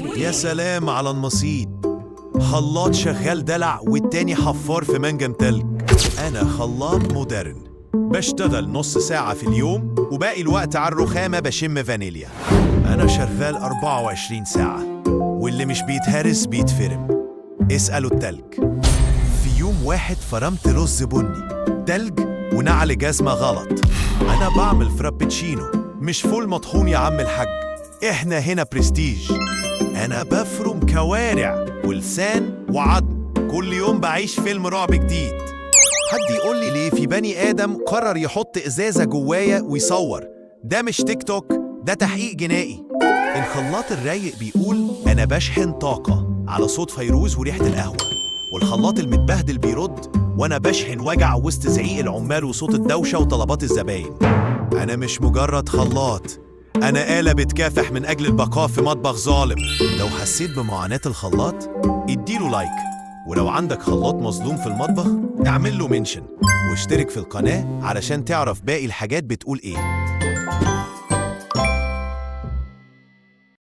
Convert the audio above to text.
يا سلام على النصيب. خلاط شغال دلع والتاني حفار في منجم تلج. أنا خلاط مودرن، بشتغل نص ساعة في اليوم وباقي الوقت على الرخامة بشم فانيليا. أنا شغال 24 ساعة، واللي مش بيتهرس بيتفرم. اسألوا التلج. في يوم واحد فرمت رز بني، تلج ونعل جزمة غلط. أنا بعمل فرابتشينو مش فول مطحون يا عم الحاج، إحنا هنا برستيج. أنا بفرم كوارع ولسان وعظم، كل يوم بعيش فيلم رعب جديد. حد يقول لي ليه في بني آدم قرر يحط إزازة جوايا ويصور؟ ده مش تيك توك، ده تحقيق جنائي. الخلاط الرايق بيقول أنا بشحن طاقة على صوت فيروز وريحة القهوة، والخلاط المتبهدل بيرد وأنا بشحن وجع وسط زعيق العمال وصوت الدوشة وطلبات الزباين. أنا مش مجرد خلاط، أنا آلة بتكافح من أجل البقاء في مطبخ ظالم. لو حسيت بمعاناة الخلاط اديله لايك، ولو عندك خلاط مظلوم في المطبخ اعمل له منشن، واشترك في القناة علشان تعرف باقي الحاجات بتقول إيه.